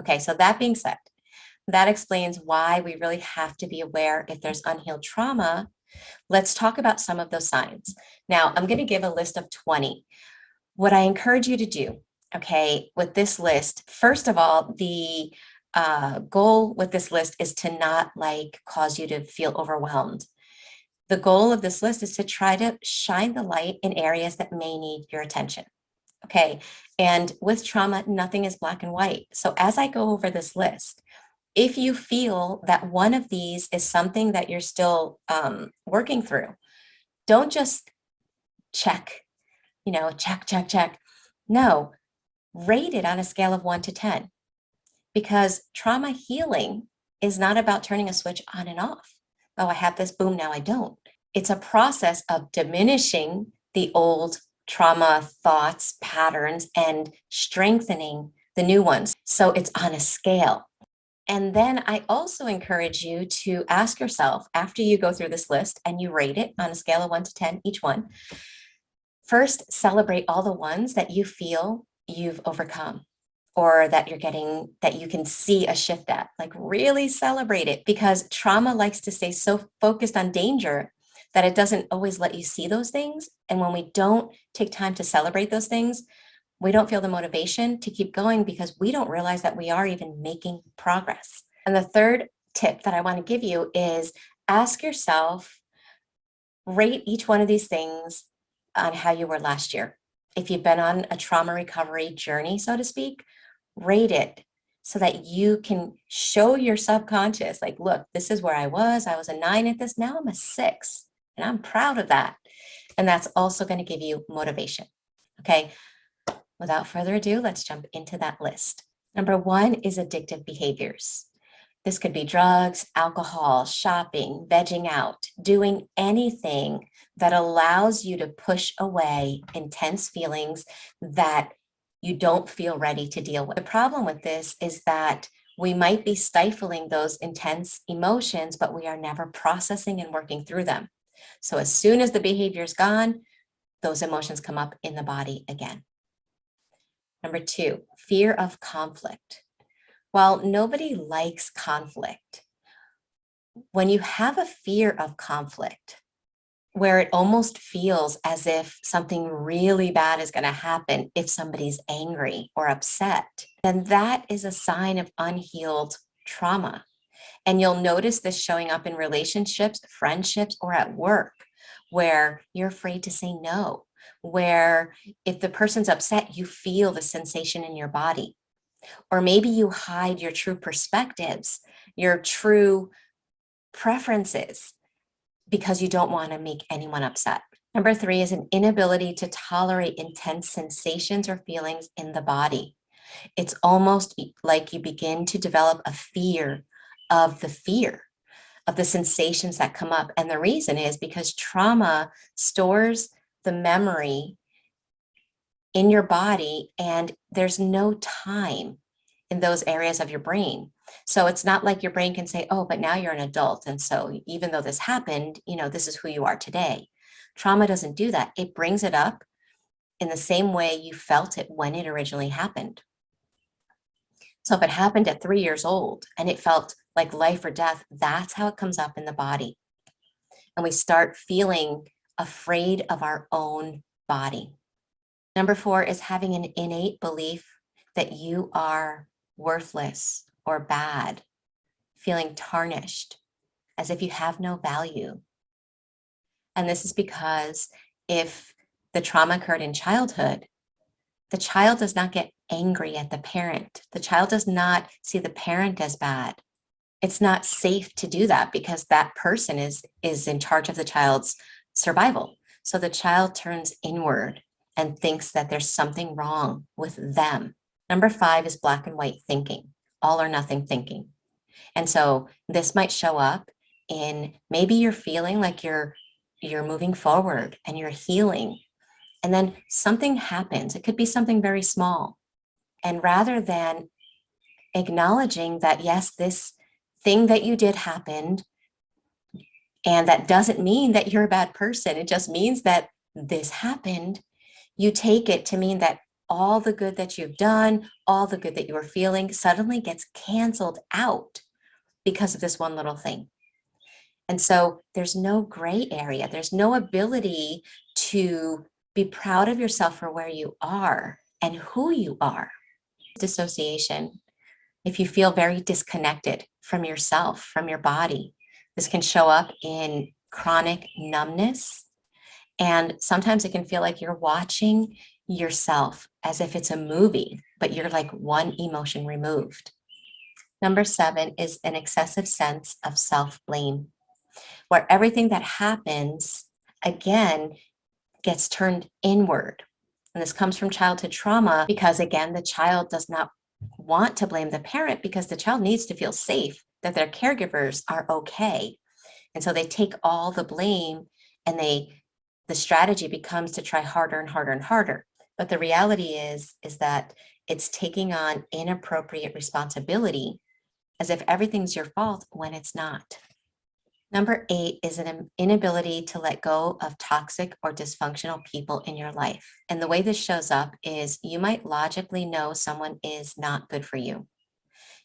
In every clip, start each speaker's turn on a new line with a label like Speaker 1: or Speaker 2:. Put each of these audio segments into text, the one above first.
Speaker 1: Okay, so that being said, that explains why we really have to be aware if there's unhealed trauma. Let's talk about some of those signs. Now, I'm going to give a list of 20. What I encourage you to do, okay, with this list, first of all, the goal with this list is to not like cause you to feel overwhelmed. The goal of this list is to try to shine the light in areas that may need your attention. Okay, and with trauma, nothing is black and white. So as I go over this list, if you feel that one of these is something that you're still working through, don't just check, check. No, rate it on a scale of 1 to 10, because trauma healing is not about turning a switch on and off. Oh, I have this, boom, now I don't. It's a process of diminishing the old trauma thoughts, patterns, and strengthening the new ones. So it's on a scale. And then I also encourage you to ask yourself, after you go through this list and you rate it on a scale of 1 to 10, each one, first celebrate all the ones that you feel you've overcome, or that you're getting, that you can see a shift at. Like really celebrate it, because trauma likes to stay so focused on danger that it doesn't always let you see those things. And when we don't take time to celebrate those things, we don't feel the motivation to keep going, because we don't realize that we are even making progress. And the third tip that I want to give you is ask yourself, rate each one of these things on how you were last year. If you've been on a trauma recovery journey, so to speak, rate it so that you can show your subconscious, like, look, this is where I was a 9 at this, now I'm a 6, and I'm proud of that. And that's also going to give you motivation. Okay, without further ado, let's jump into that list. Number 1 is addictive behaviors. This could be drugs, alcohol, shopping, vegging out, doing anything that allows you to push away intense feelings that you don't feel ready to deal with. The problem with this is that we might be stifling those intense emotions, but we are never processing and working through them. So as soon as the behavior is gone, those emotions come up in the body again. Number 2, fear of conflict. While nobody likes conflict, when you have a fear of conflict, where it almost feels as if something really bad is going to happen if somebody's angry or upset, then that is a sign of unhealed trauma. And you'll notice this showing up in relationships, friendships, or at work, where you're afraid to say no, where if the person's upset, you feel the sensation in your body. Or maybe you hide your true perspectives, your true preferences, because you don't want to make anyone upset. Number 3 is an inability to tolerate intense sensations or feelings in the body. It's almost like you begin to develop a fear of the sensations that come up. And the reason is because trauma stores the memory in your body, and there's no time in those areas of your brain. So it's not like your brain can say, oh, but now you're an adult, and so even though this happened, this is who you are today. Trauma doesn't do that. It brings it up in the same way you felt it when it originally happened. So if it happened at 3 years old and it felt like life or death, that's how it comes up in the body. And we start feeling afraid of our own body. Number 4 is having an innate belief that you are worthless or bad, feeling tarnished, as if you have no value. And this is because if the trauma occurred in childhood, the child does not get angry at the parent. The child does not see the parent as bad. It's not safe to do that because that person is in charge of the child's survival. So the child turns inward and thinks that there's something wrong with them. Number 5 is black and white thinking, all or nothing thinking. And so this might show up in maybe you're feeling like you're moving forward and you're healing, and then something happens. It could be something very small. And rather than acknowledging that, yes, this thing that you did happened, and that doesn't mean that you're a bad person. It just means that this happened. You take it to mean that all the good that you've done, all the good that you were feeling suddenly gets canceled out because of this one little thing. And so there's no gray area. There's no ability to be proud of yourself for where you are and who you are. Dissociation. If you feel very disconnected from yourself, from your body, this can show up in chronic numbness. And sometimes it can feel like you're watching yourself as if it's a movie, but you're like one emotion removed. Number 7 is an excessive sense of self-blame, where everything that happens, again, gets turned inward. And this comes from childhood trauma because, again, the child does not want to blame the parent because the child needs to feel safe, that their caregivers are okay. And so they take all the blame, and the strategy becomes to try harder and harder and harder. But the reality is that it's taking on inappropriate responsibility as if everything's your fault when it's not. Number 8 is an inability to let go of toxic or dysfunctional people in your life. And the way this shows up is you might logically know someone is not good for you.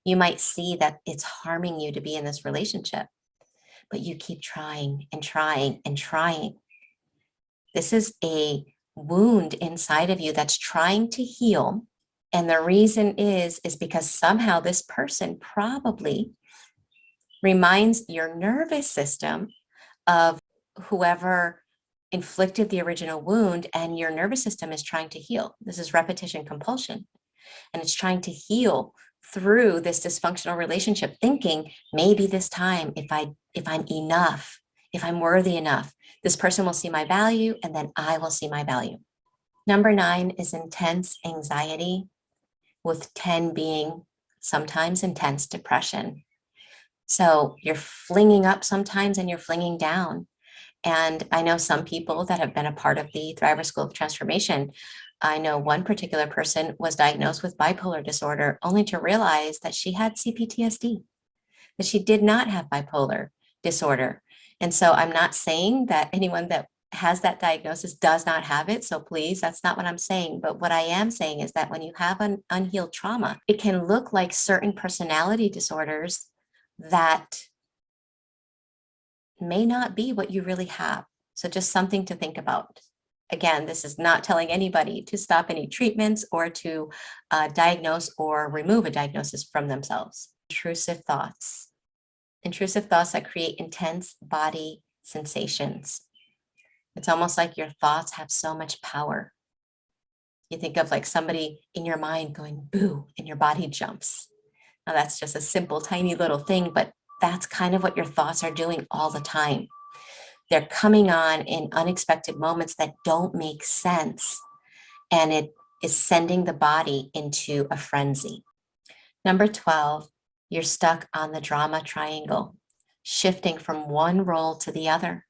Speaker 1: You might see that it's harming you to be in this relationship, but you keep trying and trying and trying. This is a wound inside of you that's trying to heal. And the reason is because somehow this person probably reminds your nervous system of whoever inflicted the original wound, and your nervous system is trying to heal. This is repetition compulsion, and it's trying to heal through this dysfunctional relationship, thinking maybe this time if I'm enough, if I'm worthy enough, this person will see my value, and then I will see my value. Number 9 is intense anxiety, with 10 being sometimes intense depression. So you're flinging up sometimes and you're flinging down. And I know some people that have been a part of the Thriver School of Transformation. I know one particular person was diagnosed with bipolar disorder only to realize that she had CPTSD, that she did not have bipolar disorder. And so I'm not saying that anyone that has that diagnosis does not have it. So please, that's not what I'm saying. But what I am saying is that when you have an unhealed trauma, it can look like certain personality disorders that may not be what you really have. So just something to think about. Again, this is not telling anybody to stop any treatments or to diagnose or remove a diagnosis from themselves. Intrusive thoughts that create intense body sensations. It's almost like your thoughts have so much power. You think of like somebody in your mind going boo, and your body jumps. Now that's just a simple, tiny little thing, but that's kind of what your thoughts are doing all the time. They're coming on in unexpected moments that don't make sense, and it is sending the body into a frenzy. Number 12, you're stuck on the drama triangle, shifting from one role to the other,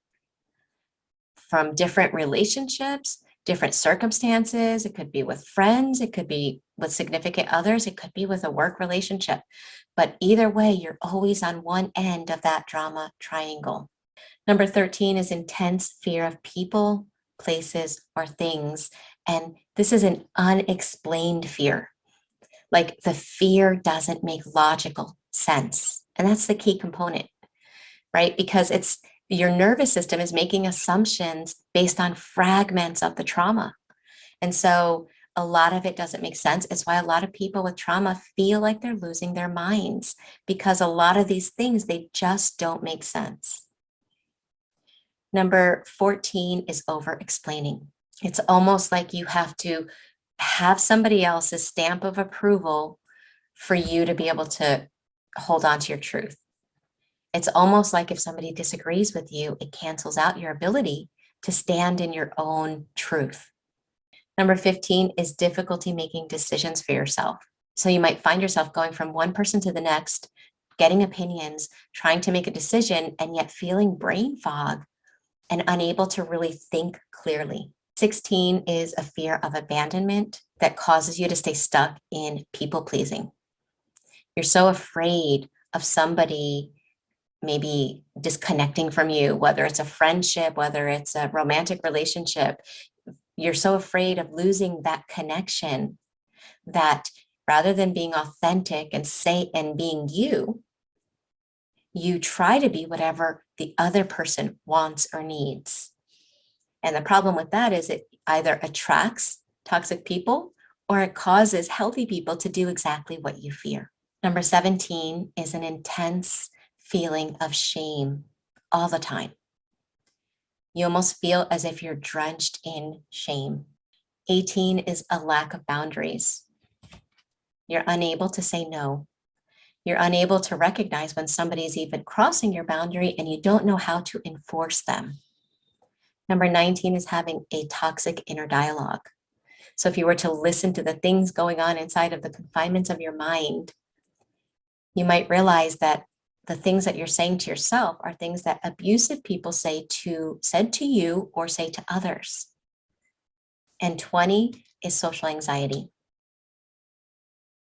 Speaker 1: from different relationships, different circumstances. It could be with friends, it could be with significant others, it could be with a work relationship. But either way, you're always on one end of that drama triangle. Number 13 is intense fear of people, places, or things. And this is an unexplained fear. Like the fear doesn't make logical sense. And that's the key component, right? Because it's your nervous system is making assumptions based on fragments of the trauma. And so a lot of it doesn't make sense. It's why a lot of people with trauma feel like they're losing their minds, because a lot of these things, they just don't make sense. Number 14 is over-explaining. It's almost like you have to have somebody else's stamp of approval for you to be able to hold on to your truth. It's almost like if somebody disagrees with you, it cancels out your ability to stand in your own truth. Number 15 is difficulty making decisions for yourself. So you might find yourself going from one person to the next, getting opinions, trying to make a decision, and yet feeling brain fog and unable to really think clearly. 16 is a fear of abandonment that causes you to stay stuck in people pleasing. You're so afraid of somebody maybe disconnecting from you, whether it's a friendship, whether it's a romantic relationship. You're so afraid of losing that connection that rather than being authentic and being you, you try to be whatever the other person wants or needs. And the problem with that is it either attracts toxic people or it causes healthy people to do exactly what you fear. Number 17 is an intense feeling of shame all the time. You almost feel as if you're drenched in shame. 18 is a lack of boundaries. You're unable to say no. You're unable to recognize when somebody's even crossing your boundary and you don't know how to enforce them. Number 19 is having a toxic inner dialogue. So if you were to listen to the things going on inside of the confinements of your mind, you might realize that the things that you're saying to yourself are things that abusive people said to you or say to others. And 20 is social anxiety.